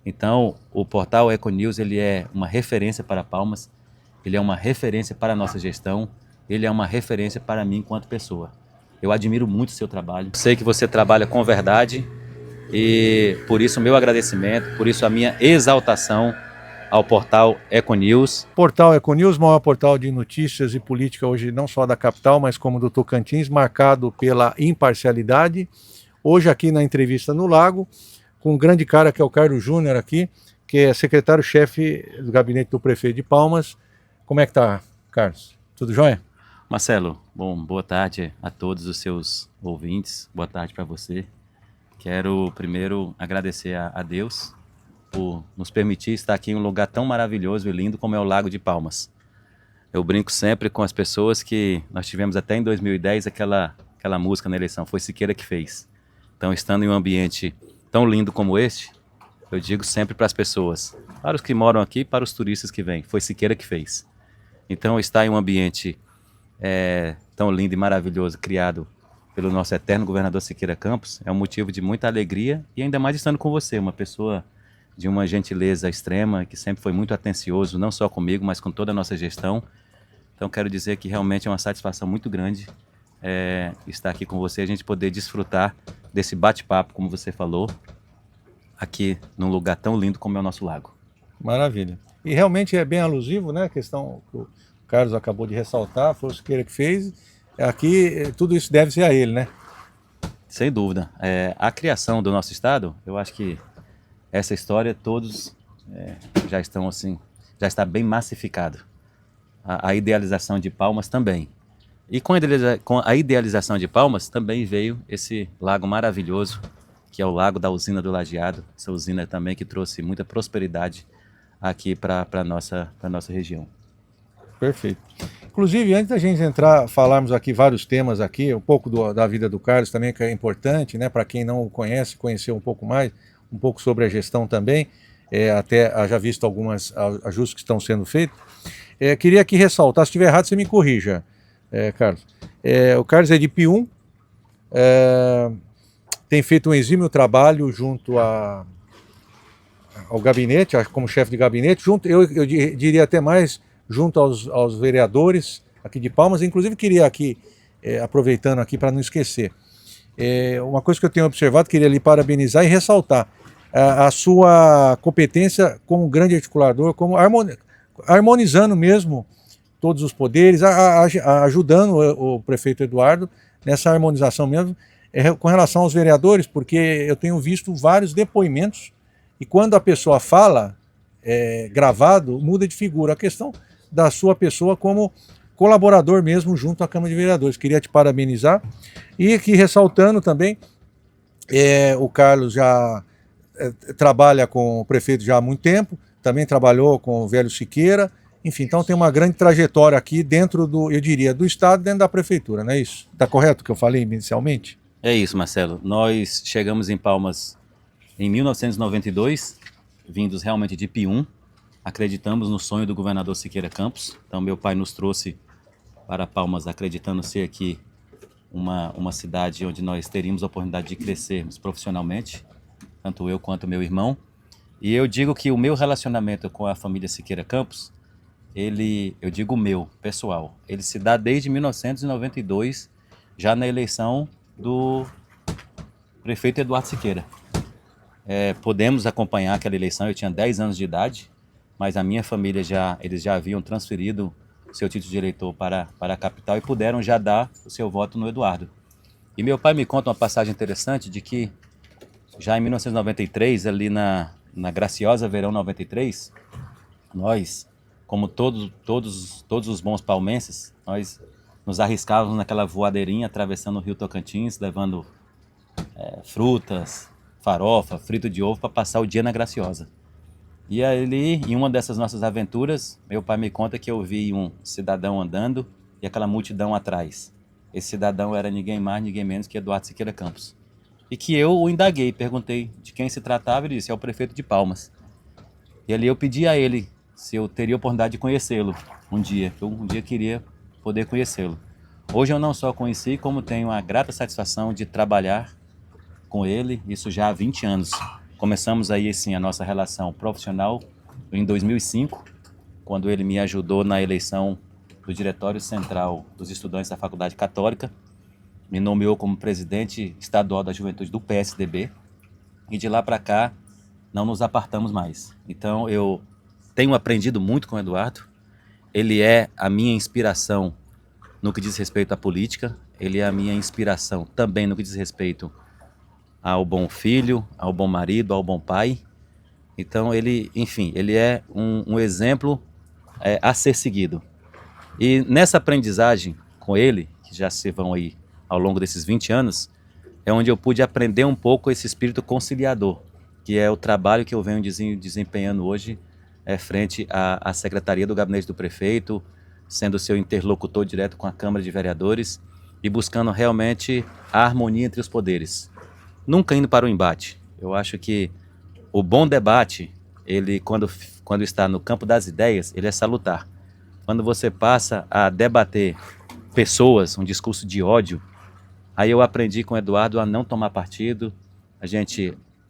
Então, o portal Econews, ele é uma referência para Palmas, ele é uma referência para a nossa gestão, ele é uma referência para mim enquanto pessoa. Eu admiro muito o seu trabalho. Sei que você trabalha com verdade e por isso o meu agradecimento, por isso a minha exaltação ao portal Econews. Portal Econews, maior portal de notícias e política hoje não só da capital, mas como do Tocantins, marcado pela imparcialidade. Hoje aqui na entrevista no Lago, com um grande cara que é o Carlos Júnior aqui, que é secretário-chefe do gabinete do prefeito de Palmas. Como é que tá, Carlos? Tudo jóia? Marcelo, boa tarde a todos os seus ouvintes, boa tarde para você. Quero primeiro agradecer a Deus por nos permitir estar aqui em um lugar tão maravilhoso e lindo como é o Lago de Palmas. Eu brinco sempre com as pessoas que nós tivemos até em 2010 aquela música na eleição, foi Siqueira que fez. Então, estando em um ambiente tão lindo como este, eu digo sempre para as pessoas, para os que moram aqui, para os turistas que vêm, foi Siqueira que fez. Então, estar em um ambiente tão lindo e maravilhoso, criado pelo nosso eterno governador Siqueira Campos, é um motivo de muita alegria e ainda mais estando com você, uma pessoa de uma gentileza extrema, que sempre foi muito atencioso, não só comigo, mas com toda a nossa gestão. Então quero dizer que realmente é uma satisfação muito grande estar aqui com você, a gente poder desfrutar desse bate-papo, como você falou, aqui num lugar tão lindo como é o nosso lago. Maravilha. E realmente é bem alusivo, né? A questão que o Carlos acabou de ressaltar, foi o Siqueira que fez. Aqui, tudo isso deve ser a ele, né? Sem dúvida. A criação do nosso estado, eu acho que essa história todos já estão assim, já está bem massificado. A idealização de Palmas também. E com a idealização de Palmas também veio esse lago maravilhoso, que é o lago da usina do Lajeado. Essa usina também que trouxe muita prosperidade aqui para a nossa região. Perfeito. Inclusive, antes da gente entrar, falarmos aqui vários temas aqui, um pouco da vida do Carlos também, que é importante, né? Para quem não o conhece, conhecer um pouco mais, um pouco sobre a gestão também, até já visto alguns ajustes que estão sendo feitos. Queria aqui ressaltar, se estiver errado, você me corrija, Carlos. O Carlos é de Pium, tem feito um exímio trabalho junto ao gabinete, como chefe de gabinete, eu diria até mais, junto aos vereadores aqui de Palmas. Inclusive queria aqui, aproveitando aqui para não esquecer, uma coisa que eu tenho observado, queria lhe parabenizar e ressaltar a sua competência como grande articulador, como harmonizando mesmo todos os poderes, ajudando o prefeito Eduardo nessa harmonização mesmo, com relação aos vereadores, porque eu tenho visto vários depoimentos e quando a pessoa fala, gravado, muda de figura. A questão da sua pessoa como colaborador mesmo junto à Câmara de Vereadores. Queria te parabenizar. E aqui ressaltando também, o Carlos já trabalha com o prefeito já há muito tempo, também trabalhou com o velho Siqueira, enfim, então tem uma grande trajetória aqui dentro do, eu diria, do Estado, dentro da Prefeitura, não é isso? Está correto o que eu falei inicialmente? É isso, Marcelo. Nós chegamos em Palmas em 1992, vindos realmente de Pium, acreditamos no sonho do governador Siqueira Campos. Então meu pai nos trouxe para Palmas acreditando ser aqui uma cidade onde nós teríamos a oportunidade de crescermos profissionalmente, tanto eu quanto meu irmão. E eu digo que o meu relacionamento com a família Siqueira Campos, eu digo o meu, pessoal, ele se dá desde 1992, já na eleição do prefeito Eduardo Siqueira. Podemos acompanhar aquela eleição, eu tinha 10 anos de idade, mas a minha família eles já haviam transferido o seu título de eleitor para a capital e puderam já dar o seu voto no Eduardo. E meu pai me conta uma passagem interessante de que já em 1993, ali na graciosa verão 93, nós, como todos os bons palmenses, nós nos arriscávamos naquela voadeirinha atravessando o rio Tocantins, levando frutas, farofa, frito de ovo para passar o dia na Graciosa. E ali, em uma dessas nossas aventuras, meu pai me conta que eu vi um cidadão andando e aquela multidão atrás. Esse cidadão era ninguém mais, ninguém menos que Eduardo Siqueira Campos. E que eu o indaguei, perguntei de quem se tratava, ele disse, é o prefeito de Palmas. E ali eu pedi a ele se eu teria a oportunidade de conhecê-lo um dia. Eu um dia queria poder conhecê-lo. Hoje eu não só conheci, como tenho a grata satisfação de trabalhar com ele, isso já há 20 anos. Começamos aí, sim, a nossa relação profissional em 2005, quando ele me ajudou na eleição do Diretório Central dos Estudantes da Faculdade Católica, me nomeou como presidente estadual da juventude do PSDB, e de lá para cá não nos apartamos mais. Então eu tenho aprendido muito com o Eduardo, ele é a minha inspiração no que diz respeito à política, ele é a minha inspiração também no que diz respeito ao bom filho, ao bom marido, ao bom pai. Então ele, enfim, ele é um exemplo a ser seguido. E nessa aprendizagem com ele, que já se vão aí ao longo desses 20 anos, é onde eu pude aprender um pouco esse espírito conciliador, que é o trabalho que eu venho desempenhando hoje frente à Secretaria do Gabinete do Prefeito, sendo seu interlocutor direto com a Câmara de Vereadores e buscando realmente a harmonia entre os poderes. Nunca indo para o embate. Eu acho que o bom debate, ele quando está no campo das ideias, ele é salutar. Quando você passa a debater pessoas, um discurso de ódio, aí eu aprendi com o Eduardo a não tomar partido.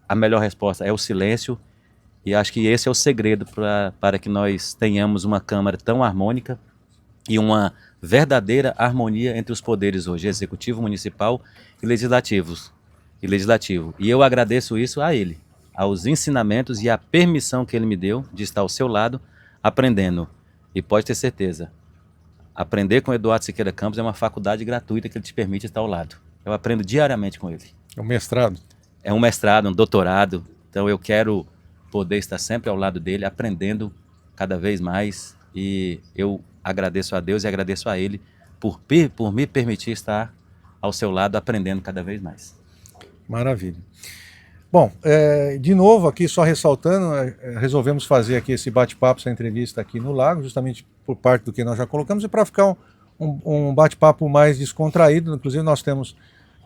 A melhor resposta é o silêncio, e acho que esse é o segredo para que nós tenhamos uma Câmara tão harmônica e uma verdadeira harmonia entre os poderes hoje, executivo, municipal e legislativo. E eu agradeço isso a ele, aos ensinamentos e à permissão que ele me deu de estar ao seu lado, aprendendo. E pode ter certeza, aprender com o Eduardo Siqueira Campos é uma faculdade gratuita que ele te permite estar ao lado. Eu aprendo diariamente com ele. É um mestrado? É um mestrado, um doutorado. Então eu quero poder estar sempre ao lado dele, aprendendo cada vez mais. E eu agradeço a Deus e agradeço a ele por me permitir estar ao seu lado, aprendendo cada vez mais. Maravilha. Bom, de novo aqui, só ressaltando, resolvemos fazer aqui esse bate-papo, essa entrevista aqui no Lago, justamente por parte do que nós já colocamos, e para ficar um bate-papo mais descontraído. Inclusive nós temos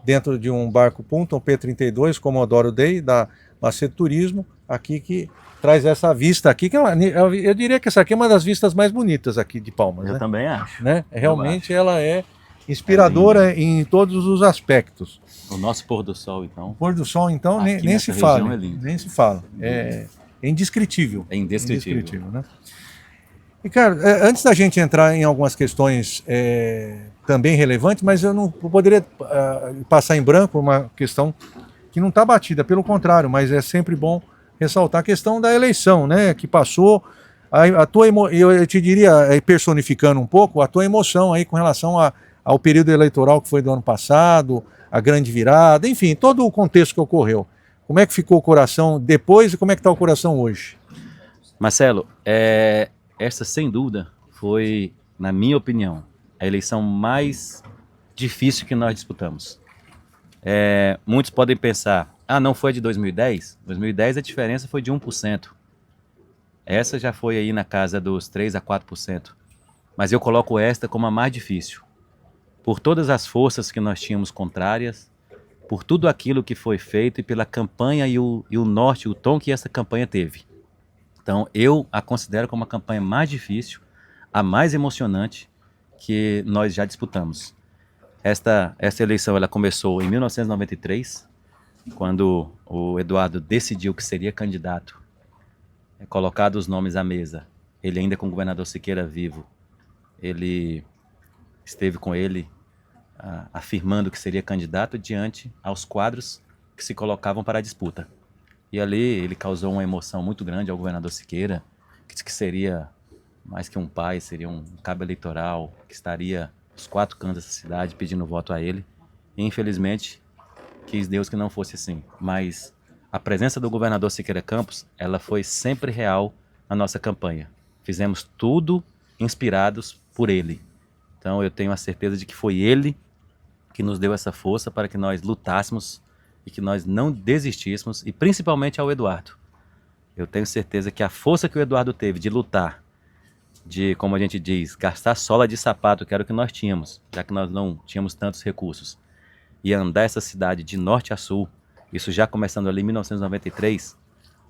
dentro de um barco Punta, um P-32, Comodoro Day, da Macedo Turismo, aqui que traz essa vista aqui, que eu diria que essa aqui é uma das vistas mais bonitas aqui de Palmas. Eu também acho. Né? Realmente ela é inspiradora em todos os aspectos. O nosso pôr do sol, então. O pôr do sol, então, nem se fala. Nem se fala. É indescritível. É indescritível. Né? E, cara, antes da gente entrar em algumas questões também relevantes, mas eu não poderia passar em branco uma questão que não está batida, pelo contrário, mas é sempre bom ressaltar a questão da eleição, né, que passou. Eu te diria, personificando um pouco, a tua emoção aí com relação ao período eleitoral que foi do ano passado, a grande virada, enfim, todo o contexto que ocorreu. Como é que ficou o coração depois e como é que está o coração hoje? Marcelo, essa sem dúvida foi, na minha opinião, a eleição mais difícil que nós disputamos. Muitos podem pensar, não foi a de 2010? 2010 a diferença foi de 1%. Essa já foi aí na casa dos 3 a 4%. Mas eu coloco esta como a mais difícil. Por todas as forças que nós tínhamos contrárias, por tudo aquilo que foi feito e pela campanha e o norte, o tom que essa campanha teve. Então eu a considero como a campanha mais difícil, a mais emocionante que nós já disputamos. Essa eleição ela começou em 1993, quando o Eduardo decidiu que seria candidato, colocado os nomes à mesa, ele ainda com o governador Siqueira vivo, ele esteve com ele afirmando que seria candidato diante aos quadros que se colocavam para a disputa. E ali ele causou uma emoção muito grande ao governador Siqueira, que disse que seria mais que um pai, seria um cabo eleitoral, que estaria aos 4 cantos dessa cidade pedindo voto a ele. E infelizmente quis Deus que não fosse assim. Mas a presença do governador Siqueira Campos, ela foi sempre real na nossa campanha. Fizemos tudo inspirados por ele. Então eu tenho a certeza de que foi ele que nos deu essa força para que nós lutássemos e que nós não desistíssemos, e principalmente ao Eduardo. Eu tenho certeza que a força que o Eduardo teve de lutar, de, como a gente diz, gastar sola de sapato, que era o que nós tínhamos, já que nós não tínhamos tantos recursos, e andar essa cidade de norte a sul, isso já começando ali em 1993,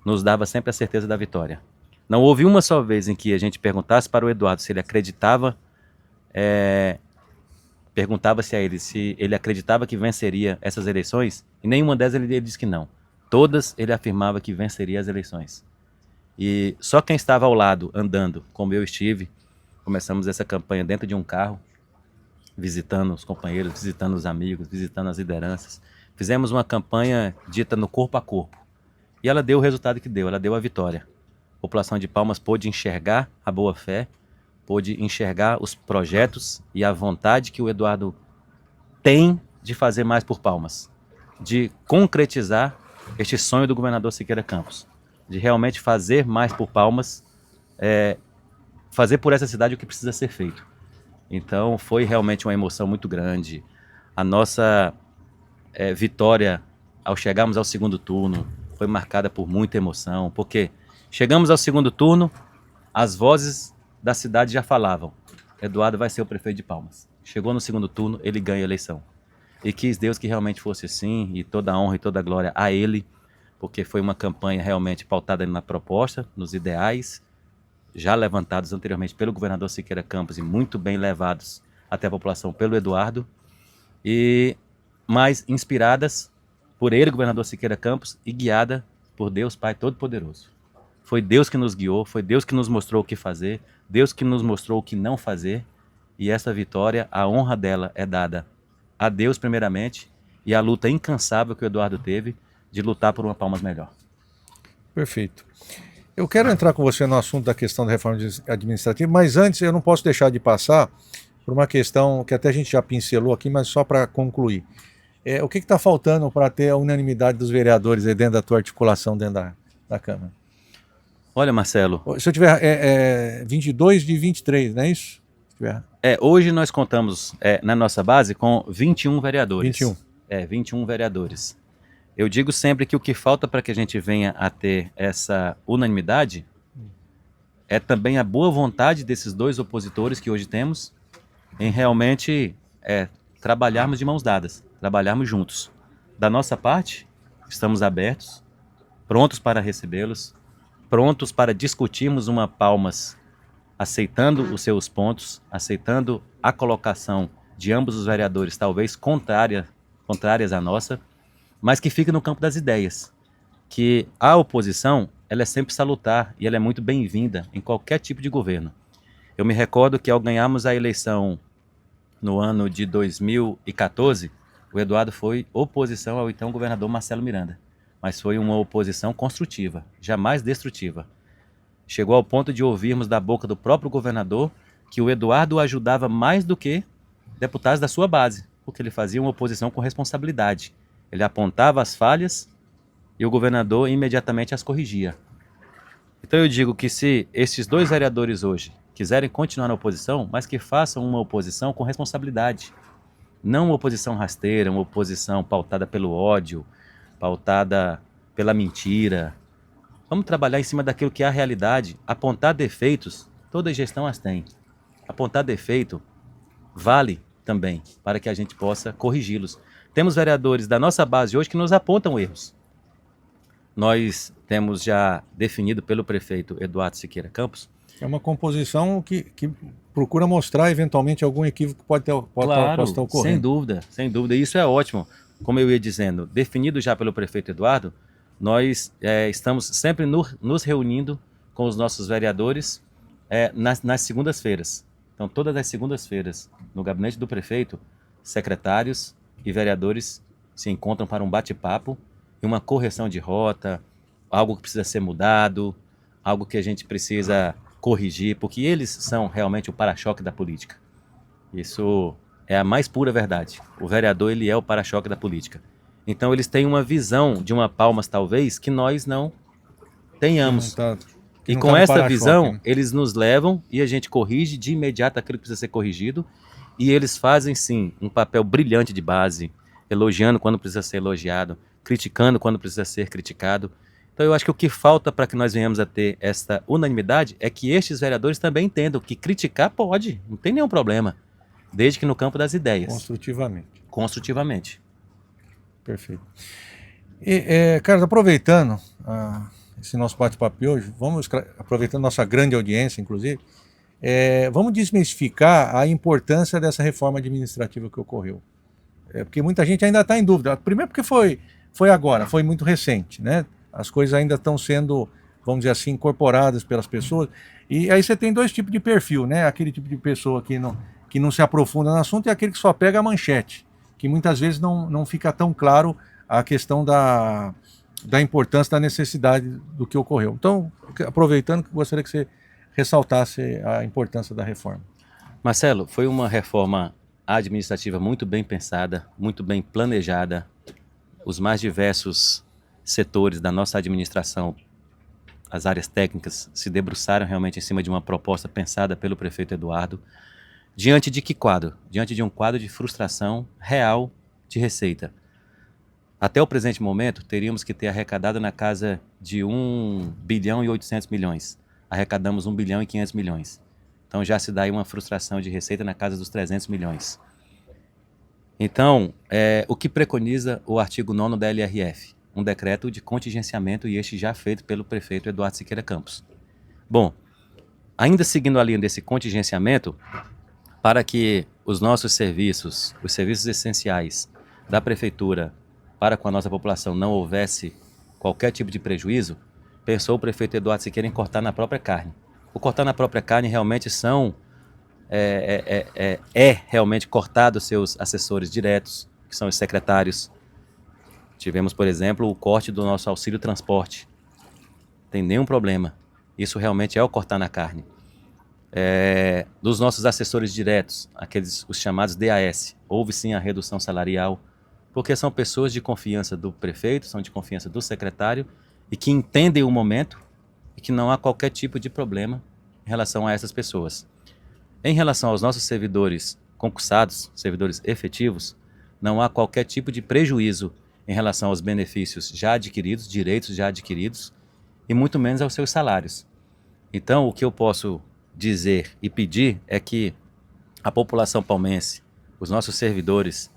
nos dava sempre a certeza da vitória. Não houve uma só vez em que a gente perguntasse para o Eduardo se ele acreditava, perguntava-se a ele se ele acreditava que venceria essas eleições, e nenhuma delas ele disse que não. todas ele afirmava que venceria as eleições. E só quem estava ao lado, andando, como eu estive, começamos essa campanha dentro de um carro, visitando os companheiros, visitando os amigos, visitando as lideranças. Fizemos uma campanha dita no corpo a corpo. E ela deu o resultado que deu, ela deu a vitória. A população de Palmas pôde enxergar a boa-fé, pôde enxergar os projetos e a vontade que o Eduardo tem de fazer mais por Palmas, de concretizar este sonho do governador Siqueira Campos, de realmente fazer mais por Palmas, fazer por essa cidade o que precisa ser feito. Então foi realmente uma emoção muito grande. A nossa vitória ao chegarmos ao segundo turno foi marcada por muita emoção, porque chegamos ao segundo turno, as vozes da cidade já falavam: Eduardo vai ser o prefeito de Palmas. Chegou no segundo turno, ele ganha a eleição. E quis Deus que realmente fosse assim, e toda a honra e toda a glória a ele, porque foi uma campanha realmente pautada na proposta, nos ideais, já levantados anteriormente pelo governador Siqueira Campos e muito bem levados até a população pelo Eduardo, e mais inspiradas por ele, governador Siqueira Campos, e guiada por Deus Pai Todo-Poderoso. Foi Deus que nos guiou, foi Deus que nos mostrou o que fazer, Deus que nos mostrou o que não fazer, e essa vitória, a honra dela é dada a Deus primeiramente, e a luta incansável que o Eduardo teve de lutar por uma Palmas melhor. Perfeito. Eu quero entrar com você no assunto da questão da reforma administrativa, mas antes eu não posso deixar de passar por uma questão que até a gente já pincelou aqui, mas só para concluir. O que está faltando para ter a unanimidade dos vereadores aí dentro da tua articulação dentro da Câmara? Olha, Marcelo... Se eu tiver 22 de 23, não é isso? Hoje nós contamos na nossa base com 21 vereadores. 21. 21 vereadores. Eu digo sempre que o que falta para que a gente venha a ter essa unanimidade é também a boa vontade desses dois opositores que hoje temos em realmente trabalharmos de mãos dadas, trabalharmos juntos. Da nossa parte, estamos abertos, prontos para recebê-los, prontos para discutirmos uma Palmas aceitando os seus pontos, aceitando a colocação de ambos os vereadores, talvez contrárias à nossa, mas que fica no campo das ideias, que a oposição ela é sempre salutar e ela é muito bem-vinda em qualquer tipo de governo. Eu me recordo que ao ganharmos a eleição no ano de 2014, o Eduardo foi oposição ao então governador Marcelo Miranda, mas foi uma oposição construtiva, jamais destrutiva. Chegou ao ponto de ouvirmos da boca do próprio governador que o Eduardo o ajudava mais do que deputados da sua base, porque ele fazia uma oposição com responsabilidade. Ele apontava as falhas e o governador imediatamente as corrigia. Então eu digo que se esses dois vereadores hoje quiserem continuar na oposição, mas que façam uma oposição com responsabilidade. Não uma oposição rasteira, uma oposição pautada pelo ódio, pautada pela mentira. Vamos trabalhar em cima daquilo que é a realidade. Apontar defeitos, toda gestão as tem. Apontar defeito vale também para que a gente possa corrigi-los. Temos vereadores da nossa base hoje que nos apontam erros. Nós temos já definido pelo prefeito Eduardo Siqueira Campos. É uma composição que procura mostrar eventualmente algum equívoco que pode estar ocorrendo. Sem dúvida. Isso é ótimo. Como eu ia dizendo, definido já pelo prefeito Eduardo, nós estamos sempre nos reunindo com os nossos vereadores nas segundas-feiras. Então, todas as segundas-feiras, no gabinete do prefeito, secretários e vereadores se encontram para um bate-papo e uma correção de rota, algo que precisa ser mudado, algo que a gente precisa corrigir, porque eles são realmente o para-choque da política. Isso é a mais pura verdade. O vereador, ele é o para-choque da política. Então, eles têm uma visão de uma Palmas, talvez, que nós não tenhamos. E com essa visão, eles nos levam e a gente corrige de imediato aquilo que precisa ser corrigido. E eles fazem, sim, um papel brilhante de base, elogiando quando precisa ser elogiado, criticando quando precisa ser criticado. Então eu acho que o que falta para que nós venhamos a ter esta unanimidade é que estes vereadores também entendam que criticar pode, não tem nenhum problema, desde que no campo das ideias. Construtivamente. Perfeito. E, Carlos, aproveitando esse nosso bate-papo hoje, vamos aproveitando nossa grande audiência, inclusive, vamos desmistificar a importância dessa reforma administrativa que ocorreu. Porque muita gente ainda está em dúvida. Primeiro porque foi foi agora, foi muito recente, né? As coisas ainda estão sendo, vamos dizer assim, incorporadas pelas pessoas. E aí você tem dois tipos de perfil, né? Aquele tipo de pessoa que não se aprofunda no assunto e aquele que só pega a manchete, que muitas vezes não fica tão claro a questão da importância, da necessidade do que ocorreu. Então, aproveitando, gostaria que você ressaltasse a importância da reforma. Marcelo, foi uma reforma administrativa muito bem pensada, muito bem planejada. Os mais diversos setores da nossa administração, as áreas técnicas, se debruçaram realmente em cima de uma proposta pensada pelo prefeito Eduardo. Diante de que quadro? Diante de um quadro de frustração real de receita. Até o presente momento, teríamos que ter arrecadado na casa de 1 bilhão e 800 milhões. Arrecadamos 1 bilhão e 500 milhões. Então já se dá aí uma frustração de receita na casa dos 300 milhões. Então, o que preconiza o artigo 9º da LRF? Um decreto de contingenciamento, e este já feito pelo prefeito Eduardo Siqueira Campos. Bom, ainda seguindo a linha desse contingenciamento, para que os nossos serviços, os serviços essenciais da prefeitura para com a nossa população não houvesse qualquer tipo de prejuízo, pensou o prefeito Eduardo Siqueira em cortar na própria carne. O cortar na própria carne realmente realmente cortar dos seus assessores diretos, que são os secretários. Tivemos, por exemplo, o corte do nosso auxílio transporte. Não tem nenhum problema. Isso realmente é o cortar na carne. Dos nossos assessores diretos, os chamados DAS, houve sim a redução salarial, porque são pessoas de confiança do prefeito, são de confiança do secretário e que entendem o momento e que não há qualquer tipo de problema em relação a essas pessoas. Em relação aos nossos servidores concursados, servidores efetivos, não há qualquer tipo de prejuízo em relação aos benefícios já adquiridos, direitos já adquiridos, e muito menos aos seus salários. Então, o que eu posso dizer e pedir é que a população palmense, os nossos servidores,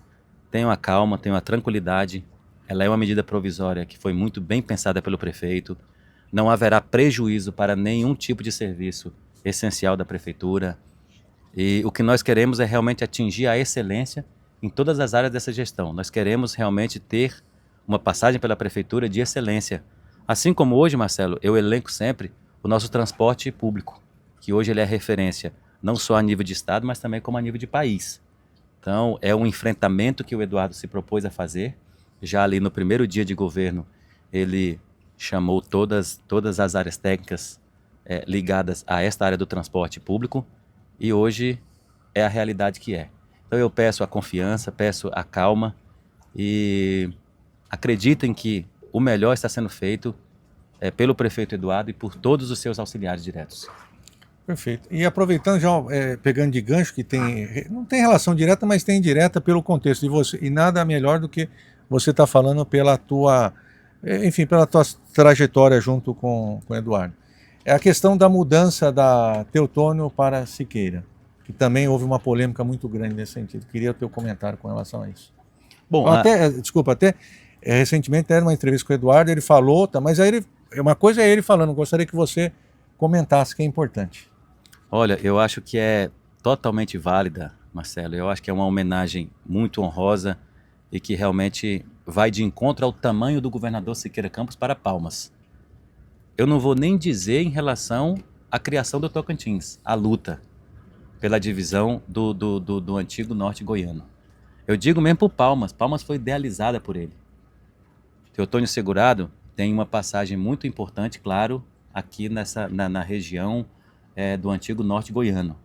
tenham a calma, tenham a tranquilidade. Ela é uma medida provisória que foi muito bem pensada pelo prefeito. Não haverá prejuízo para nenhum tipo de serviço essencial da prefeitura. E o que nós queremos é realmente atingir a excelência em todas as áreas dessa gestão. Nós queremos realmente ter uma passagem pela prefeitura de excelência. Assim como hoje, Marcelo, eu elenco sempre o nosso transporte público, que hoje ele é referência não só a nível de estado, mas também como a nível de país. Então, é um enfrentamento que o Eduardo se propôs a fazer. Já ali no primeiro dia de governo, ele chamou todas as áreas técnicas ligadas a esta área do transporte público, e hoje é a realidade que é. Então eu peço a confiança, peço a calma e acreditem que o melhor está sendo feito pelo prefeito Eduardo e por todos os seus auxiliares diretos. Perfeito. E aproveitando já, pegando de gancho, que não tem relação direta, mas tem indireta pelo contexto de você, e nada melhor do que você está falando pela tua trajetória junto com o Eduardo. É a questão da mudança da Teotônio para Siqueira, que também houve uma polêmica muito grande nesse sentido. Queria o teu comentário com relação a isso. Bom, recentemente era uma entrevista com o Eduardo, ele falou, mas aí uma coisa é ele falando, gostaria que você comentasse, que é importante. Olha, eu acho que é totalmente válida, Marcelo. Eu acho que é uma homenagem muito honrosa e que realmente vai de encontro ao tamanho do governador Siqueira Campos para Palmas. Eu não vou nem dizer em relação à criação do Tocantins, a luta pela divisão do antigo norte goiano. Eu digo mesmo por Palmas. Palmas foi idealizada por ele. Teotônio Segurado tem uma passagem muito importante, claro, aqui na região do antigo norte goiano.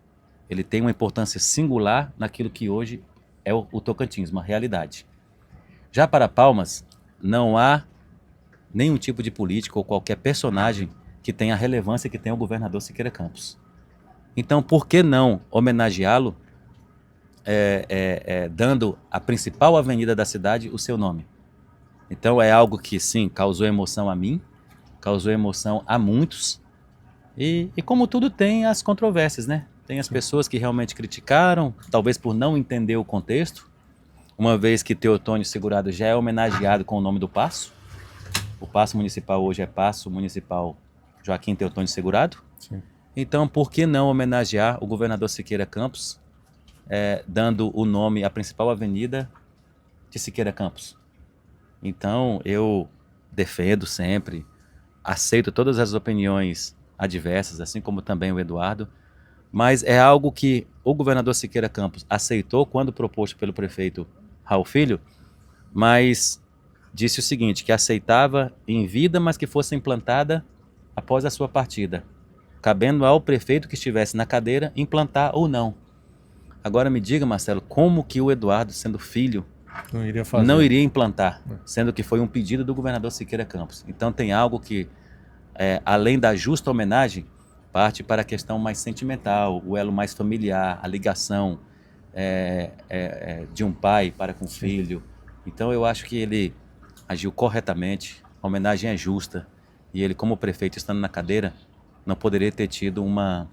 Ele tem uma importância singular naquilo que hoje é o Tocantins, uma realidade. Já para Palmas, não há nenhum tipo de político ou qualquer personagem que tenha a relevância que tem o governador Siqueira Campos. Então, por que não homenageá-lo dando a principal avenida da cidade o seu nome? Então, é algo que, sim, causou emoção a mim, causou emoção a muitos, e como tudo tem as controvérsias, né? Tem as pessoas que realmente criticaram, talvez por não entender o contexto, uma vez que Teotônio Segurado já é homenageado com o nome do paço. O paço municipal hoje é Paço Municipal Joaquim Teotônio Segurado. Sim. Então, por que não homenagear o governador Siqueira Campos, dando o nome à principal avenida de Siqueira Campos? Então, eu defendo sempre, aceito todas as opiniões adversas, assim como também o Eduardo, mas é algo que o governador Siqueira Campos aceitou quando proposto pelo prefeito Raul Filho, mas disse o seguinte, que aceitava em vida, mas que fosse implantada após a sua partida, cabendo ao prefeito que estivesse na cadeira implantar ou não. Agora me diga, Marcelo, como que o Eduardo, sendo filho, não iria implantar, sendo que foi um pedido do governador Siqueira Campos. Então tem algo que, além da justa homenagem, parte para a questão mais sentimental, o elo mais familiar, a ligação de um pai para com o filho. Então eu acho que ele agiu corretamente, a homenagem é justa, e ele, como prefeito, estando na cadeira, não poderia ter tido uma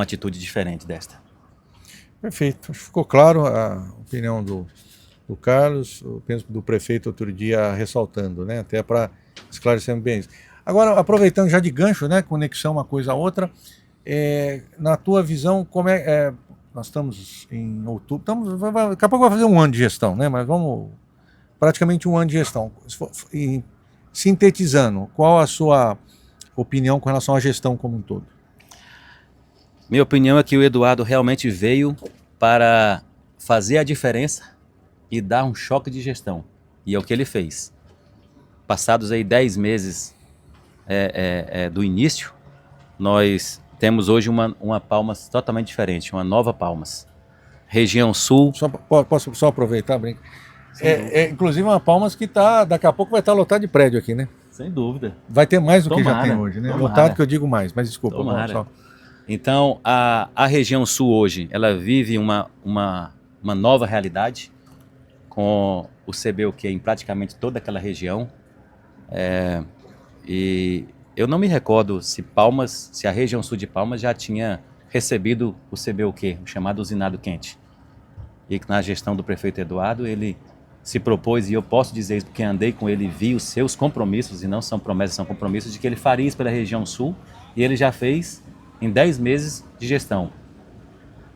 atitude diferente desta. Perfeito. Acho que ficou claro a opinião do Carlos, eu penso do prefeito outro dia ressaltando, né? Até para esclarecer bem isso. Agora, aproveitando já de gancho, né? Conexão uma coisa a outra, na tua visão, como nós estamos em outubro, daqui a pouco vai fazer um ano de gestão, né? Mas vamos, praticamente um ano de gestão. E, sintetizando, qual a sua opinião com relação à gestão como um todo? Minha opinião é que o Eduardo realmente veio para fazer a diferença e dar um choque de gestão. E é o que ele fez. Passados aí 10 meses do início, nós temos hoje uma Palmas totalmente diferente, uma nova Palmas. Região Sul... Posso só aproveitar, brinca? Inclusive uma Palmas que daqui a pouco vai estar lotado de prédio aqui, né? Sem dúvida. Vai ter mais do que já tem hoje, né? Lotado que eu digo mais, mas desculpa. Só. Então, a região sul hoje, ela vive uma nova realidade, com o CBUQ em praticamente toda aquela região. E eu não me recordo se a região sul de Palmas já tinha recebido o CBUQ, o chamado usinado quente. E na gestão do prefeito Eduardo, ele se propôs, e eu posso dizer isso porque andei com ele e vi os seus compromissos, e não são promessas, são compromissos, de que ele faria isso pela região sul, e ele já fez em 10 meses de gestão.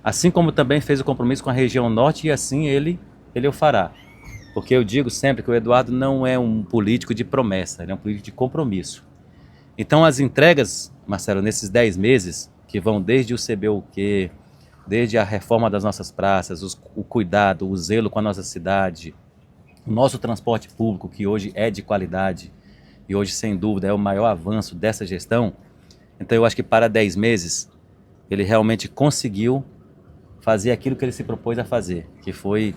Assim como também fez o compromisso com a região norte, e assim ele o fará. Porque eu digo sempre que o Eduardo não é um político de promessa, ele é um político de compromisso. Então as entregas, Marcelo, nesses 10 meses, que vão desde o CBUQ, desde a reforma das nossas praças, o cuidado, o zelo com a nossa cidade, o nosso transporte público, que hoje é de qualidade, e hoje, sem dúvida, é o maior avanço dessa gestão. Então eu acho que para 10 meses, ele realmente conseguiu fazer aquilo que ele se propôs a fazer, que foi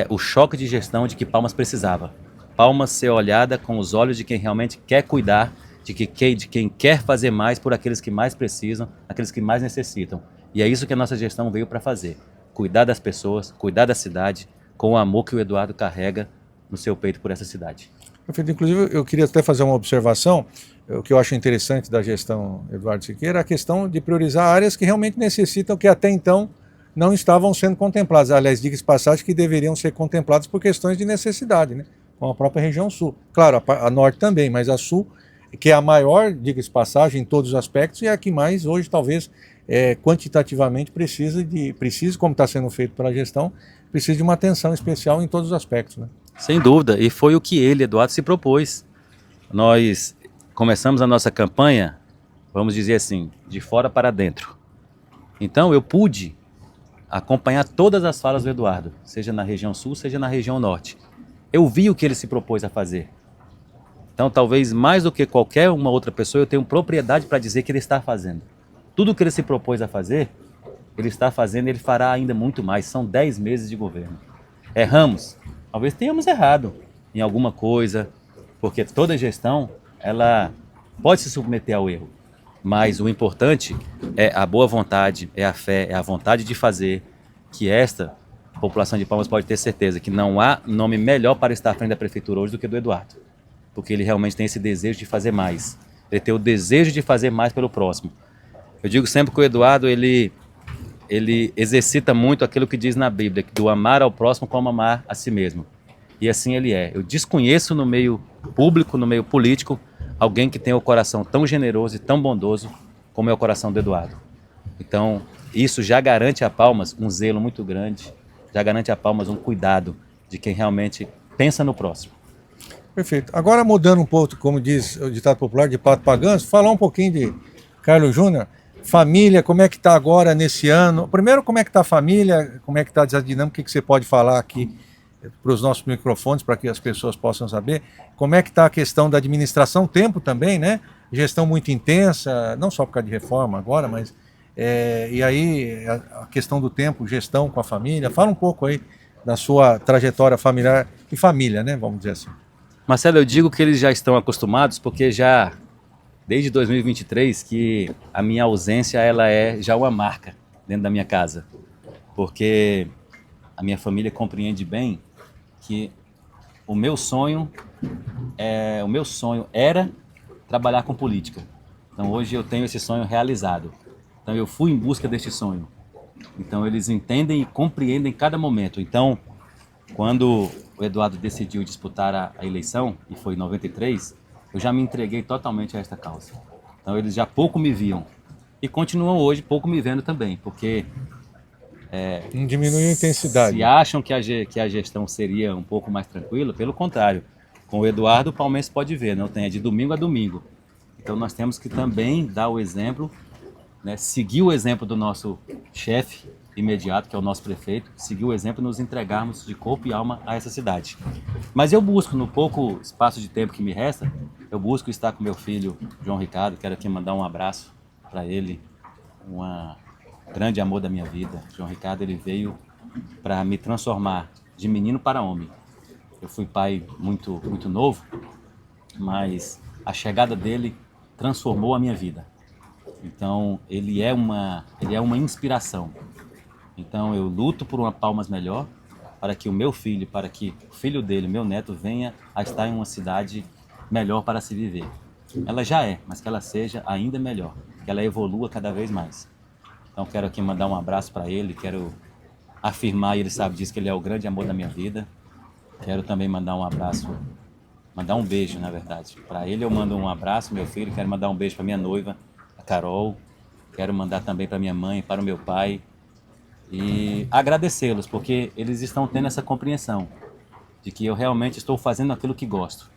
o choque de gestão de que Palmas precisava. Palmas ser olhada com os olhos de quem realmente quer cuidar, de quem quer fazer mais por aqueles que mais precisam, aqueles que mais necessitam. E é isso que a nossa gestão veio para fazer. Cuidar das pessoas, cuidar da cidade, com o amor que o Eduardo carrega no seu peito por essa cidade. Perfeito. Inclusive, eu queria até fazer uma observação, o que eu acho interessante da gestão Eduardo Siqueira, a questão de priorizar áreas que realmente necessitam, que até então não estavam sendo contempladas. Aliás, diga-se de passagem que deveriam ser contempladas por questões de necessidade, né? Com a própria região sul. Claro, a norte também, mas a sul, que é a maior, diga-se de passagem, em todos os aspectos, e é a que mais hoje talvez quantitativamente precisa, como está sendo feito pela gestão, precisa de uma atenção especial em todos os aspectos, né? Sem dúvida, e foi o que ele, Eduardo, se propôs. Nós começamos a nossa campanha, vamos dizer assim, de fora para dentro. Então eu pude acompanhar todas as falas do Eduardo, seja na região sul, seja na região norte. Eu vi o que ele se propôs a fazer. Então talvez mais do que qualquer uma outra pessoa, eu tenho propriedade para dizer que ele está fazendo. Tudo o que ele se propôs a fazer, ele está fazendo e ele fará ainda muito mais. São 10 meses de governo. Erramos. Talvez tenhamos errado em alguma coisa, porque toda gestão, ela pode se submeter ao erro. Mas o importante é a boa vontade, é a fé, é a vontade de fazer, que esta população de Palmas pode ter certeza que não há nome melhor para estar à frente da prefeitura hoje do que do Eduardo. Porque ele realmente tem esse desejo de fazer mais. Ele tem o desejo de fazer mais pelo próximo. Eu digo sempre que o Eduardo, ele exercita muito aquilo que diz na Bíblia, do amar ao próximo como amar a si mesmo. E assim ele é. Eu desconheço no meio público, no meio político, alguém que tenha o coração tão generoso e tão bondoso como é o coração do Eduardo. Então, isso já garante a Palmas um zelo muito grande, já garante a Palmas um cuidado de quem realmente pensa no próximo. Perfeito. Agora mudando um pouco, como diz o ditado popular, de pato para ganso, falar um pouquinho de Carlos Júnior. Família, como é que está agora nesse ano? Primeiro, como é que está a família? Como é que está a dinâmica? O que você pode falar aqui para os nossos microfones, para que as pessoas possam saber? Como é que está a questão da administração? Tempo também, né? Gestão muito intensa, não só por causa de reforma agora, mas... e aí, a questão do tempo, gestão com a família. Fala um pouco aí da sua trajetória familiar e família, né? Vamos dizer assim. Marcelo, eu digo que eles já estão acostumados porque já desde 2023 que a minha ausência ela é já uma marca dentro da minha casa, porque a minha família compreende bem que o meu sonho era trabalhar com política. Então hoje eu tenho esse sonho realizado. Então eu fui em busca deste sonho. Então eles entendem e compreendem cada momento. Então quando o Eduardo decidiu disputar a eleição, e foi em 93, eu já me entreguei totalmente a esta causa. Então eles já pouco me viam. E continuam hoje pouco me vendo também, porque... não diminuiu a intensidade. Se acham que a gestão seria um pouco mais tranquila, pelo contrário. Com o Eduardo, o palmeirense pode ver, não tem, é de domingo a domingo. Então nós temos que também dar o exemplo, né, seguir o exemplo do nosso chefe imediato, que é o nosso prefeito, seguir o exemplo e nos entregarmos de corpo e alma a essa cidade. Mas eu busco, no pouco espaço de tempo que me resta, eu busco estar com meu filho, João Ricardo. Quero aqui mandar um abraço para ele, um grande amor da minha vida. João Ricardo, ele veio para me transformar de menino para homem. Eu fui pai muito, muito novo, mas a chegada dele transformou a minha vida. Então, ele é uma inspiração. Então, eu luto por uma Palmas melhor, para que o meu filho, para que o filho dele, meu neto, venha a estar em uma cidade melhor para se viver. Ela já é, mas que ela seja ainda melhor, que ela evolua cada vez mais. Então, quero aqui mandar um abraço para ele, quero afirmar, e ele sabe disso, que ele é o grande amor da minha vida. Quero também mandar um abraço, mandar um beijo, na verdade. Para ele eu mando um abraço, meu filho, quero mandar um beijo para minha noiva, a Carol. Quero mandar também para minha mãe, para o meu pai. E agradecê-los, porque eles estão tendo essa compreensão de que eu realmente estou fazendo aquilo que gosto.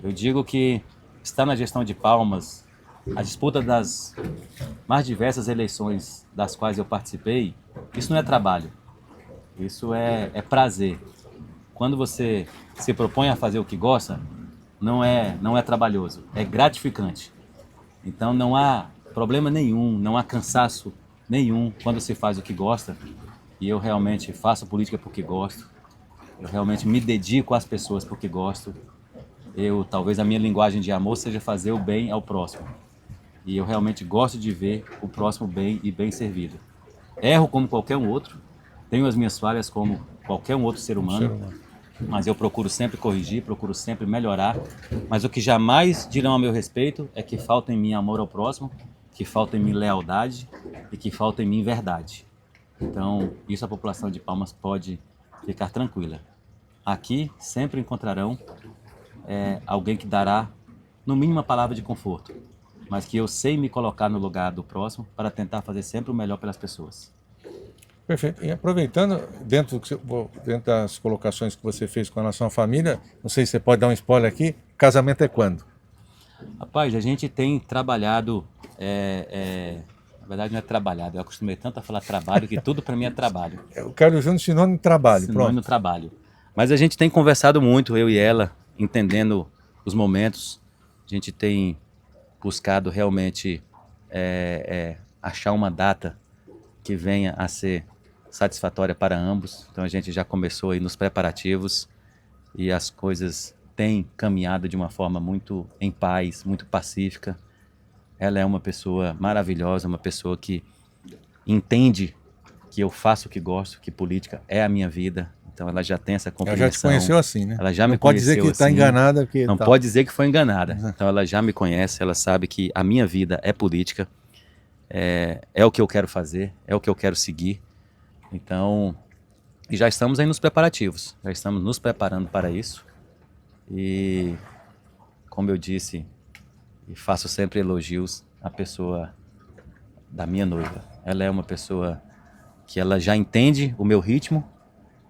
Eu digo que estar na gestão de Palmas, a disputa das mais diversas eleições das quais eu participei, isso não é trabalho, isso é prazer. Quando você se propõe a fazer o que gosta, não é trabalhoso, é gratificante. Então não há problema nenhum, não há cansaço nenhum quando se faz o que gosta. E eu realmente faço política porque gosto, eu realmente me dedico às pessoas porque gosto. Talvez a minha linguagem de amor seja fazer o bem ao próximo. E eu realmente gosto de ver o próximo bem e bem servido. Erro como qualquer um outro, tenho as minhas falhas como qualquer um outro ser humano, mas eu procuro sempre corrigir, procuro sempre melhorar. Mas o que jamais dirão a meu respeito é que falta em mim amor ao próximo, que falta em mim lealdade e que falta em mim verdade. Então, isso a população de Palmas pode ficar tranquila. Aqui sempre encontrarão alguém que dará, no mínimo, uma palavra de conforto, mas que eu sei me colocar no lugar do próximo para tentar fazer sempre o melhor pelas pessoas. Perfeito. E aproveitando, dentro das colocações que você fez com relação à família, não sei se você pode dar um spoiler aqui, casamento é quando? Rapaz, a gente tem trabalhado, na verdade não é trabalhado, eu acostumei tanto a falar trabalho que tudo para mim é trabalho. O Carlos Júnior, sinônimo de trabalho, Sinônimo pronto. trabalho. Mas a gente tem conversado muito, eu e ela, entendendo os momentos. A gente tem buscado realmente achar uma data que venha a ser satisfatória para ambos. Então a gente já começou aí nos preparativos e as coisas têm caminhado de uma forma muito em paz, muito pacífica. Ela é uma pessoa maravilhosa, uma pessoa que entende que eu faço o que gosto, que política é a minha vida. Então ela já tem essa compreensão. Ela já te conheceu assim, né? Ela já me Não pode conheceu dizer que está assim. enganada. Porque Não tá. pode dizer que foi enganada. Então ela já me conhece, ela sabe que a minha vida é política, é o que eu quero fazer, é o que eu quero seguir. Então, e já estamos aí nos preparativos, já estamos nos preparando para isso. E, como eu disse, e faço sempre elogios à pessoa da minha noiva. Ela é uma pessoa que ela já entende o meu ritmo,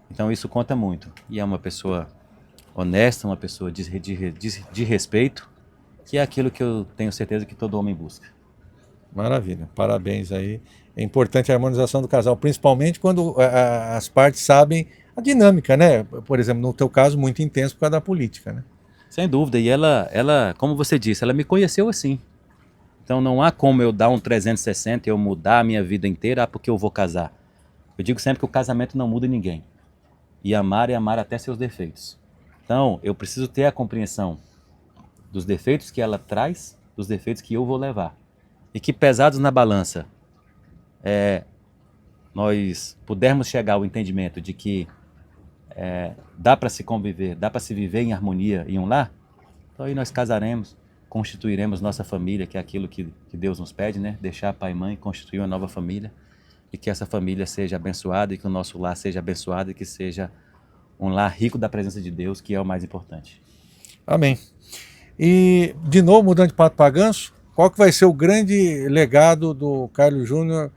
Então isso conta muito. E é uma pessoa honesta, uma pessoa de respeito, que é aquilo que eu tenho certeza que todo homem busca. Maravilha, parabéns aí. É importante a harmonização do casal, principalmente quando as partes sabem a dinâmica, né? Por exemplo, no teu caso, muito intenso por causa da política, né? Sem dúvida. E ela, como você disse, ela me conheceu assim. Então não há como eu dar um 360 e eu mudar a minha vida inteira porque eu vou casar. Eu digo sempre que o casamento não muda ninguém. E amar é amar até seus defeitos. Então eu preciso ter a compreensão dos defeitos que ela traz, dos defeitos que eu vou levar. E que pesados na balança, nós pudermos chegar ao entendimento de que dá para se conviver, dá para se viver em harmonia em um lar, então aí nós casaremos, constituiremos nossa família, que é aquilo que Deus nos pede, né? Deixar pai e mãe, constituir uma nova família, e que essa família seja abençoada, e que o nosso lar seja abençoado, e que seja um lar rico da presença de Deus, que é o mais importante. Amém. E, de novo, mudando de pato para ganso, qual que vai ser o grande legado do Carlos Júnior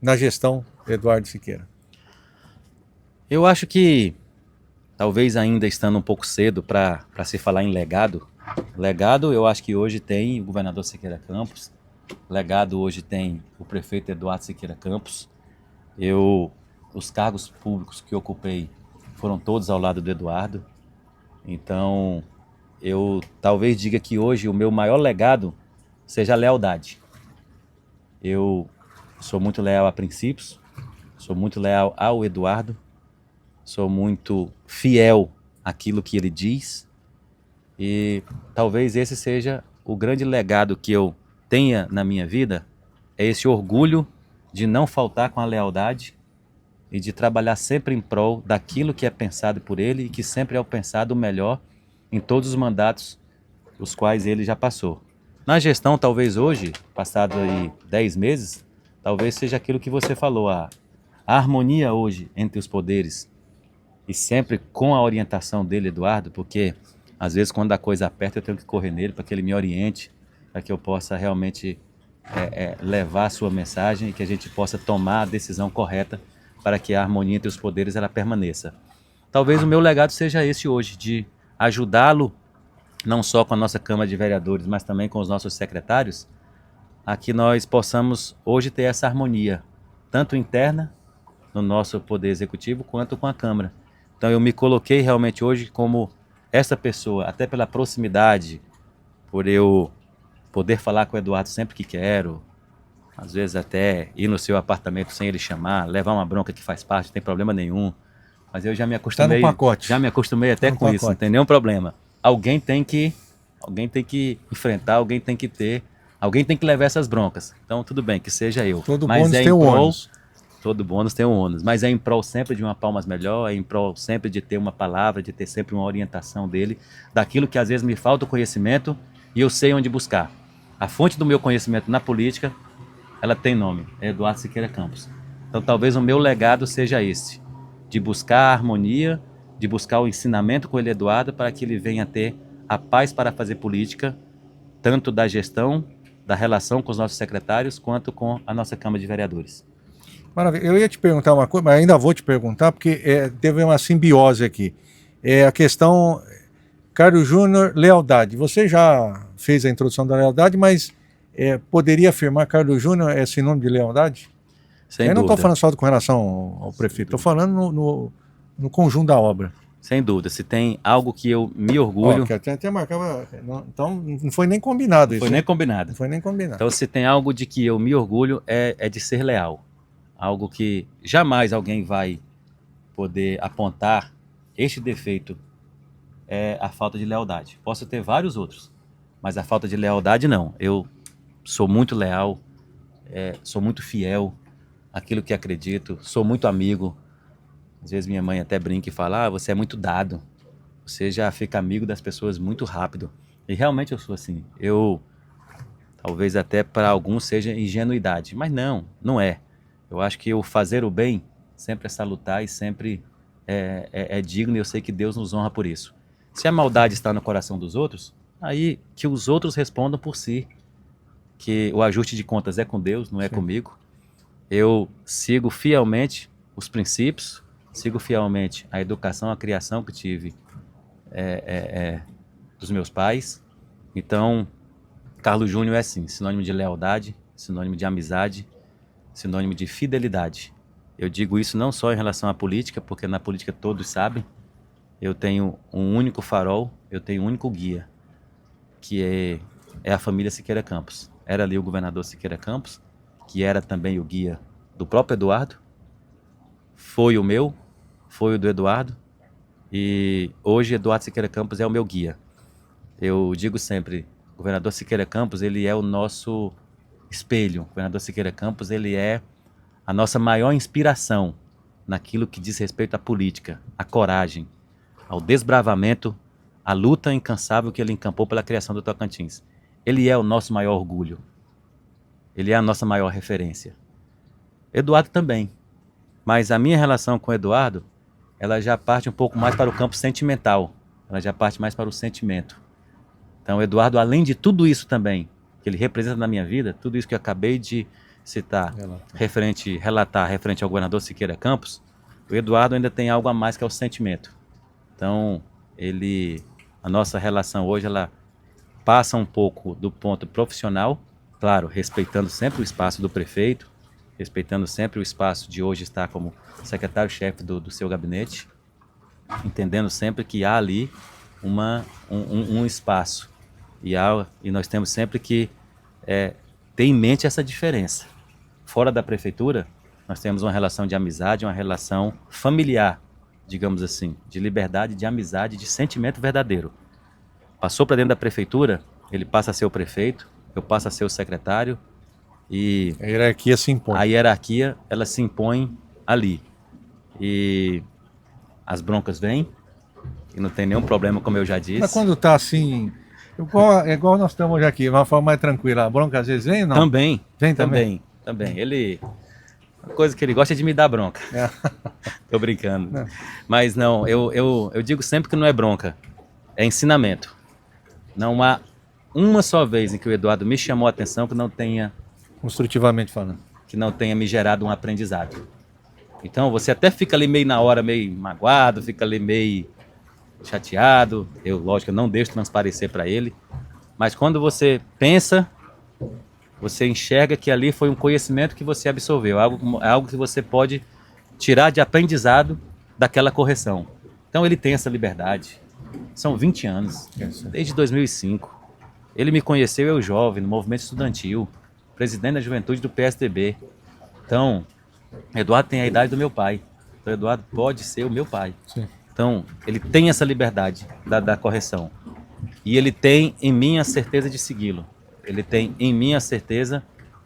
na gestão de Eduardo Siqueira? Eu acho que, talvez ainda estando um pouco cedo para se falar em legado, eu acho que hoje tem o governador Siqueira Campos, legado hoje tem o prefeito Eduardo Siqueira Campos. Os cargos públicos que ocupei foram todos ao lado do Eduardo. Então, eu talvez diga que hoje o meu maior legado seja a lealdade. Eu sou muito leal a princípios, sou muito leal ao Eduardo, sou muito fiel àquilo que ele diz, e talvez esse seja o grande legado que eu tenha na minha vida, é esse orgulho de não faltar com a lealdade e de trabalhar sempre em prol daquilo que é pensado por ele e que sempre é o pensado melhor em todos os mandatos os quais ele já passou. Na gestão, talvez hoje, passado aí 10 meses, talvez seja aquilo que você falou, a harmonia hoje entre os poderes, e sempre com a orientação dele, Eduardo, porque às vezes quando a coisa aperta eu tenho que correr nele para que ele me oriente, para que eu possa realmente levar a sua mensagem e que a gente possa tomar a decisão correta para que a harmonia entre os poderes ela permaneça. Talvez o meu legado seja esse hoje, de ajudá-lo, não só com a nossa Câmara de Vereadores, mas também com os nossos secretários, a que nós possamos hoje ter essa harmonia, tanto interna, no nosso Poder Executivo, quanto com a Câmara. Então eu me coloquei realmente hoje como essa pessoa, até pela proximidade, por eu poder falar com o Eduardo sempre que quero, às vezes até ir no seu apartamento sem ele chamar, levar uma bronca que faz parte, não tem problema nenhum. Mas eu já me acostumei, Tá no pacote. já me acostumei até Tá no com isso, não pacote. tem nenhum problema. Alguém tem que enfrentar, alguém tem que levar essas broncas. Então tudo bem, que seja eu. Todo Mas bônus é tem em um prol, ônus. todo bônus tem um ônus, mas é em prol sempre de uma palmas melhor, é em prol sempre de ter uma palavra, de ter sempre uma orientação dele, daquilo que às vezes me falta o conhecimento e eu sei onde buscar. A fonte do meu conhecimento na política, ela tem nome, é Eduardo Siqueira Campos. Então talvez o meu legado seja esse, de buscar a harmonia, de buscar o ensinamento com ele, Eduardo, para que ele venha ter a paz para fazer política, tanto da gestão, da relação com os nossos secretários, quanto com a nossa Câmara de Vereadores. Maravilha. Eu ia te perguntar uma coisa, mas ainda vou te perguntar, porque teve uma simbiose aqui. É a questão, Carlos Júnior, lealdade. Você já fez a introdução da lealdade, mas poderia afirmar que Carlos Júnior é sinônimo de lealdade? Sem Eu não estou dúvida. falando só com relação ao prefeito, estou falando no conjunto da obra. Sem dúvida. Se tem algo que eu me orgulho... Ó, que até marcava. Então não foi nem combinado isso. Foi nem hein? combinado. Não foi nem combinado. Então, se tem algo de que eu me orgulho, é de ser leal. Algo que jamais alguém vai poder apontar. Este defeito é a falta de lealdade. Posso ter vários outros, mas a falta de lealdade não. Eu sou muito leal, sou muito fiel àquilo que acredito, sou muito amigo. Às vezes minha mãe até brinca e fala, você é muito dado, você já fica amigo das pessoas muito rápido. E realmente eu sou assim. Talvez até para alguns seja ingenuidade, mas não é. Eu acho que o fazer o bem sempre é salutar e sempre é digno, e eu sei que Deus nos honra por isso. Se a maldade está no coração dos outros, aí que os outros respondam por si, que o ajuste de contas é com Deus, não é comigo. Eu sigo fielmente os princípios, sigo fielmente a educação, a criação que tive dos meus pais. Então, Carlos Júnior é sim, sinônimo de lealdade, sinônimo de amizade, sinônimo de fidelidade. Eu digo isso não só em relação à política, porque na política todos sabem, eu tenho um único farol, eu tenho um único guia, que é a família Siqueira Campos. Era ali o governador Siqueira Campos, que era também o guia do próprio Eduardo, foi o meu, foi o do Eduardo, e hoje Eduardo Siqueira Campos é o meu guia. Eu digo sempre, o governador Siqueira Campos, ele é o nosso espelho. O governador Siqueira Campos, ele é a nossa maior inspiração naquilo que diz respeito à política, à coragem, ao desbravamento, à luta incansável que ele encampou pela criação do Tocantins. Ele é o nosso maior orgulho. Ele é a nossa maior referência. Eduardo também. Mas a minha relação com o Eduardo, ela já parte um pouco mais para o campo sentimental. Ela já parte mais para o sentimento. Então, o Eduardo, além de tudo isso também, que ele representa na minha vida, tudo isso que eu acabei de citar, relatar referente ao governador Siqueira Campos, o Eduardo ainda tem algo a mais que é o sentimento. Então, a nossa relação hoje, ela passa um pouco do ponto profissional, claro, respeitando sempre o espaço do prefeito, respeitando sempre o espaço de hoje estar como secretário-chefe do seu gabinete, entendendo sempre que há ali um espaço e nós temos sempre que ter em mente essa diferença. Fora da prefeitura, nós temos uma relação de amizade, uma relação familiar, digamos assim, de liberdade, de amizade, de sentimento verdadeiro. Passou para dentro da prefeitura, ele passa a ser o prefeito, eu passo a ser o secretário e a hierarquia se impõe. A hierarquia, ela se impõe ali. E as broncas vêm, e não tem nenhum problema, como eu já disse. Mas quando tá assim, igual nós estamos hoje aqui, uma forma mais tranquila, a bronca às vezes vem ou não? Também. Vem também? Também. A coisa que ele gosta é de me dar bronca. Tô brincando. Não. Mas não, eu digo sempre que não é bronca, é ensinamento. Não há uma só vez em que o Eduardo me chamou a atenção que não tenha... Construtivamente falando. Que não tenha me gerado um aprendizado. Então você até fica ali meio na hora, meio magoado, fica ali meio chateado. Eu, lógico, não deixo transparecer para ele. Mas quando você pensa, você enxerga que ali foi um conhecimento que você absorveu, algo que você pode tirar de aprendizado daquela correção. Então ele tem essa liberdade. São 20 anos, desde 2005. Ele me conheceu, eu jovem, no movimento estudantil, presidente da juventude do PSDB. Então, Eduardo tem a idade do meu pai. Então, Eduardo pode ser o meu pai. Sim. Então, ele tem essa liberdade da correção. E ele tem em mim a certeza de segui-lo. Ele tem em mim a certeza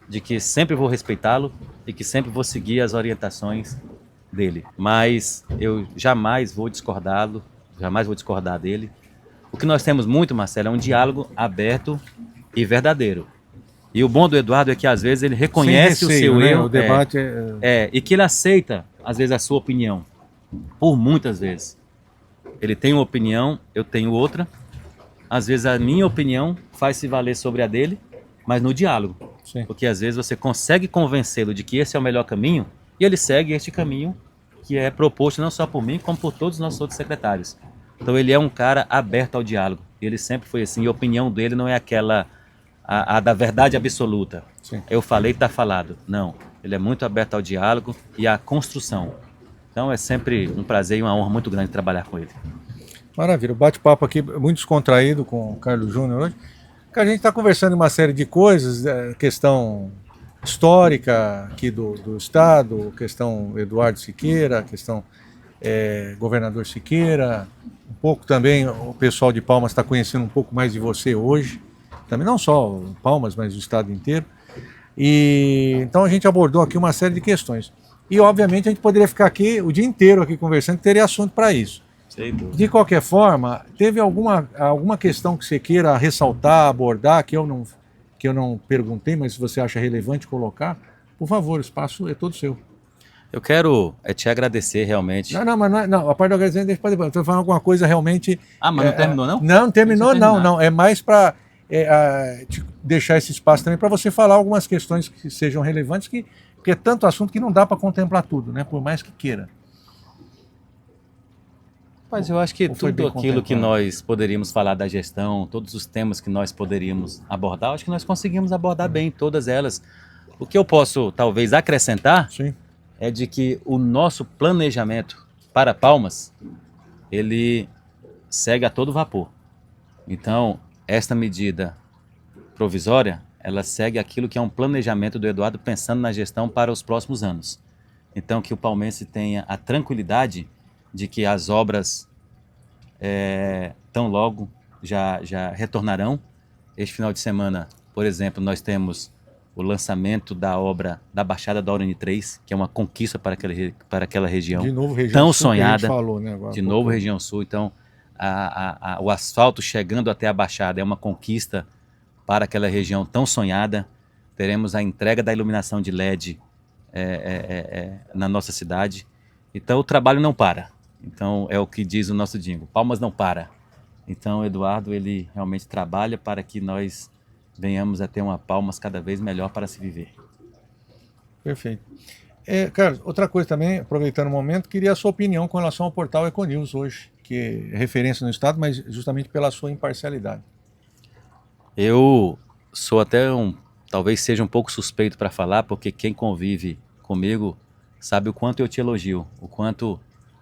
de que sempre vou respeitá-lo e que sempre vou seguir as orientações dele. Mas eu jamais vou discordá-lo, jamais vou discordar dele. O que nós temos muito, Marcelo, é um diálogo aberto e verdadeiro. E o bom do Eduardo é que às vezes ele reconhece receio, o seu né? erro. O debate e que ele aceita, às vezes, a sua opinião. Por muitas vezes. Ele tem uma opinião, eu tenho outra. Às vezes a minha opinião faz se valer sobre a dele, mas no diálogo. Sim. Porque às vezes você consegue convencê-lo de que esse é o melhor caminho e ele segue este caminho que é proposto não só por mim, como por todos os nossos outros secretários. Então ele é um cara aberto ao diálogo. Ele sempre foi assim, e a opinião dele não é aquela... A da verdade absoluta. Sim. Eu falei, está falado. Não, ele é muito aberto ao diálogo e à construção. Então é sempre um prazer e uma honra muito grande trabalhar com ele. Maravilha, o bate-papo aqui muito descontraído com o Carlos Júnior hoje. A gente está conversando em uma série de coisas, questão histórica aqui do Estado, questão Eduardo Siqueira, questão governador Siqueira, um pouco também o pessoal de Palmas está conhecendo um pouco mais de você hoje. Também não só Palmas, mas o estado inteiro. E então a gente abordou aqui uma série de questões. E obviamente a gente poderia ficar aqui o dia inteiro aqui conversando, teria assunto para isso. De qualquer forma, teve alguma questão que você queira ressaltar, abordar, que eu não perguntei, mas se você acha relevante colocar, por favor, o espaço é todo seu. Eu quero te agradecer realmente. Não, a parte do agradecimento deixa para depois. Estou falando alguma coisa realmente... Ah, mas não terminou não? Não terminou não. É mais para deixar esse espaço também para você falar algumas questões que sejam relevantes, porque é tanto assunto que não dá para contemplar tudo, né? Por mais que queira. Rapaz, eu acho que Ou foi tudo bem aquilo que contemplado? nós poderíamos falar da gestão, todos os temas que nós poderíamos abordar, eu acho que nós conseguimos abordar bem todas elas. O que eu posso talvez acrescentar Sim, é de que o nosso planejamento para Palmas, ele segue a todo vapor. Então, esta medida provisória, ela segue aquilo que é um planejamento do Eduardo pensando na gestão para os próximos anos. Então, que o palmense tenha a tranquilidade de que as obras tão logo já retornarão. Este final de semana, por exemplo, nós temos o lançamento da obra da Baixada da Orani 3, que é uma conquista para aquela região de novo, região tão sul que a gente sonhada. falou, né? Agora, De há novo, pouco. região sul. Então, o asfalto chegando até a Baixada é uma conquista para aquela região tão sonhada. Teremos a entrega da iluminação de LED na nossa cidade. Então, o trabalho não para. Então, é o que diz o nosso Dingo: Palmas não para. Então, o Eduardo, ele realmente trabalha para que nós venhamos a ter uma Palmas cada vez melhor para se viver. Perfeito. Carlos, outra coisa também, aproveitando o momento, queria a sua opinião com relação ao portal Econews hoje, que é referência no estado, mas justamente pela sua imparcialidade. Eu sou talvez seja um pouco suspeito para falar, porque quem convive comigo sabe o quanto eu te elogio, o quanto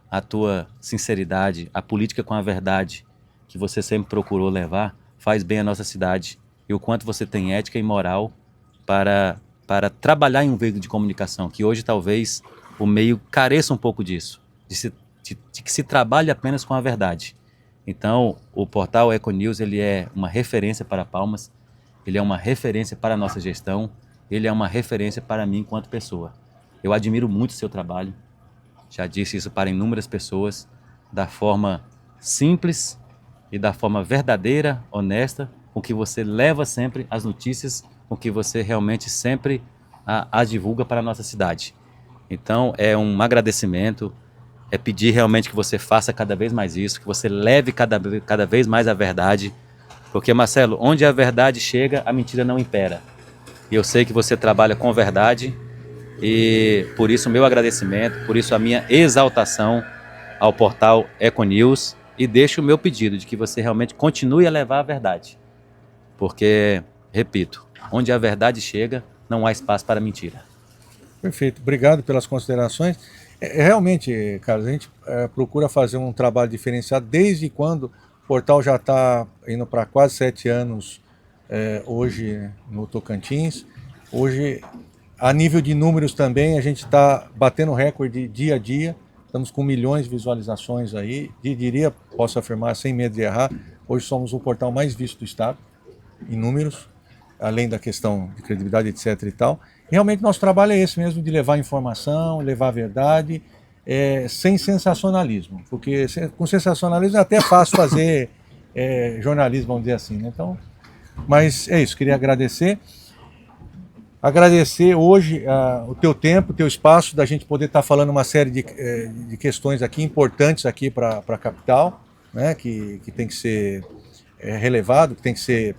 a tua sinceridade, a política com a verdade que você sempre procurou levar, faz bem à nossa cidade, e o quanto você tem ética e moral para trabalhar em um veículo de comunicação, que hoje talvez o meio careça um pouco disso, de que se trabalhe apenas com a verdade. Então, o portal Econews, ele é uma referência para Palmas, ele é uma referência para a nossa gestão, ele é uma referência para mim enquanto pessoa. Eu admiro muito o seu trabalho, já disse isso para inúmeras pessoas, da forma simples e da forma verdadeira, honesta, com que você leva sempre as notícias, com que você realmente sempre as divulga para a nossa cidade. Então, é um agradecimento, é pedir realmente que você faça cada vez mais isso, que você leve cada vez mais a verdade, porque, Marcelo, onde a verdade chega, a mentira não impera. E eu sei que você trabalha com verdade, e por isso o meu agradecimento, por isso a minha exaltação ao portal Econews, e deixo o meu pedido de que você realmente continue a levar a verdade, porque, repito, onde a verdade chega, não há espaço para mentira. Perfeito, obrigado pelas considerações. Realmente, Carlos, a gente procura fazer um trabalho diferenciado desde quando o portal já está indo para quase 7 anos hoje no Tocantins. Hoje, a nível de números também, a gente está batendo recorde dia a dia. Estamos com milhões de visualizações aí. Diria, posso afirmar, sem medo de errar, hoje somos o portal mais visto do estado, em números, além da questão de credibilidade, etc. e tal. Realmente nosso trabalho é esse mesmo, de levar informação, levar a verdade, sem sensacionalismo, porque com sensacionalismo é até fácil fazer jornalismo, vamos dizer assim, né? Então, mas é isso, queria agradecer hoje o teu tempo, o teu espaço, da gente poder estar falando uma série de questões aqui importantes aqui para a capital, né? Que tem que ser relevado, que tem que ser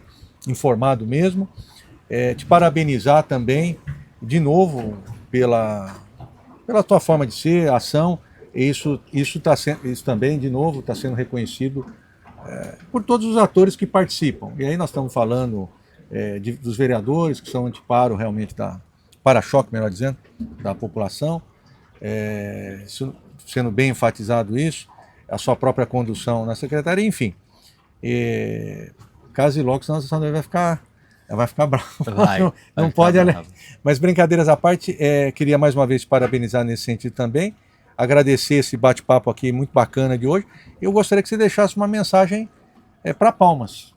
informado mesmo. Te parabenizar também, de novo, pela tua forma de ser, ação. Isso também, de novo, está sendo reconhecido por todos os atores que participam. E aí nós estamos falando dos vereadores, que são anteparo realmente para-choque, melhor dizendo, da população, sendo bem enfatizado isso, a sua própria condução na secretaria, enfim. Caso e logo, senão a Sandra vai ficar brava. Não pode. Mas brincadeiras à parte, queria mais uma vez te parabenizar nesse sentido também. Agradecer esse bate-papo aqui muito bacana de hoje. Eu gostaria que você deixasse uma mensagem para Palmas.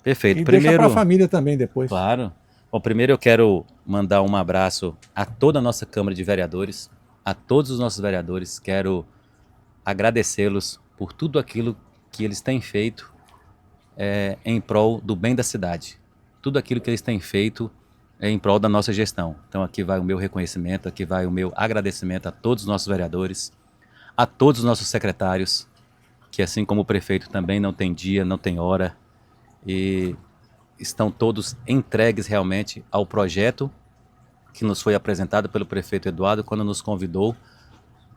Perfeito. E deixa para a família também depois. Claro. Bom, primeiro eu quero mandar um abraço a toda a nossa Câmara de Vereadores, a todos os nossos vereadores. Quero agradecê-los por tudo aquilo que eles têm feito em prol do bem da cidade. Tudo aquilo que eles têm feito em prol da nossa gestão. Então aqui vai o meu reconhecimento, aqui vai o meu agradecimento a todos os nossos vereadores, a todos os nossos secretários, que assim como o prefeito também não tem dia, não tem hora, e estão todos entregues realmente ao projeto que nos foi apresentado pelo prefeito Eduardo quando nos convidou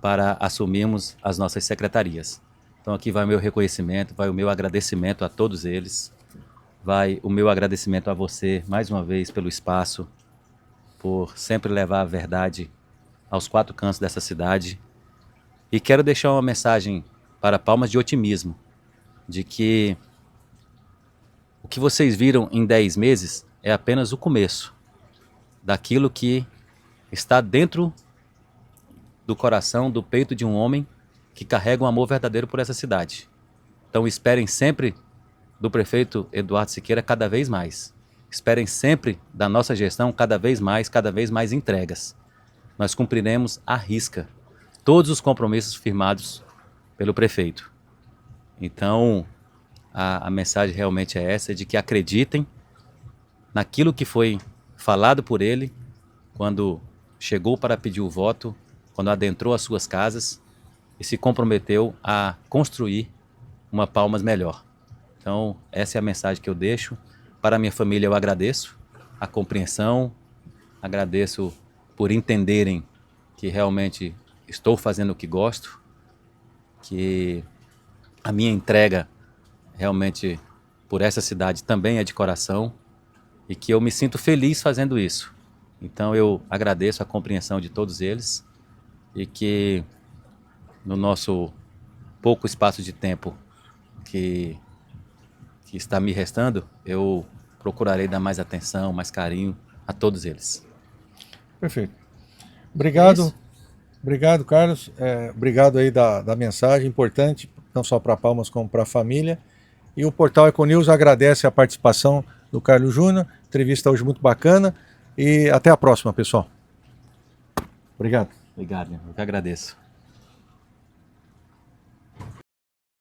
para assumirmos as nossas secretarias. Então aqui vai o meu reconhecimento, vai o meu agradecimento a todos eles, vai o meu agradecimento a você, mais uma vez, pelo espaço, por sempre levar a verdade aos quatro cantos dessa cidade. E quero deixar uma mensagem para Palmas de otimismo, de que o que vocês viram em 10 meses é apenas o começo daquilo que está dentro do coração, do peito de um homem que carrega um amor verdadeiro por essa cidade. Então esperem sempre do prefeito Eduardo Siqueira cada vez mais. Esperem sempre da nossa gestão cada vez mais entregas. Nós cumpriremos à risca todos os compromissos firmados pelo prefeito. Então, a mensagem realmente é essa, de que acreditem naquilo que foi falado por ele quando chegou para pedir o voto, quando adentrou as suas casas e se comprometeu a construir uma Palmas melhor. Então, essa é a mensagem que eu deixo. Para a minha família, eu agradeço a compreensão, agradeço por entenderem que realmente estou fazendo o que gosto, que a minha entrega realmente por essa cidade também é de coração e que eu me sinto feliz fazendo isso. Então eu agradeço a compreensão de todos eles e que no nosso pouco espaço de tempo que está me restando, eu procurarei dar mais atenção, mais carinho a todos eles. Perfeito. É Obrigado. isso. Obrigado, Carlos. Obrigado aí da mensagem importante, não só para Palmas como para a família. E o Portal Econews agradece a participação do Carlos Júnior. Entrevista hoje muito bacana. E até a próxima, pessoal. Obrigado. Obrigado, eu que agradeço.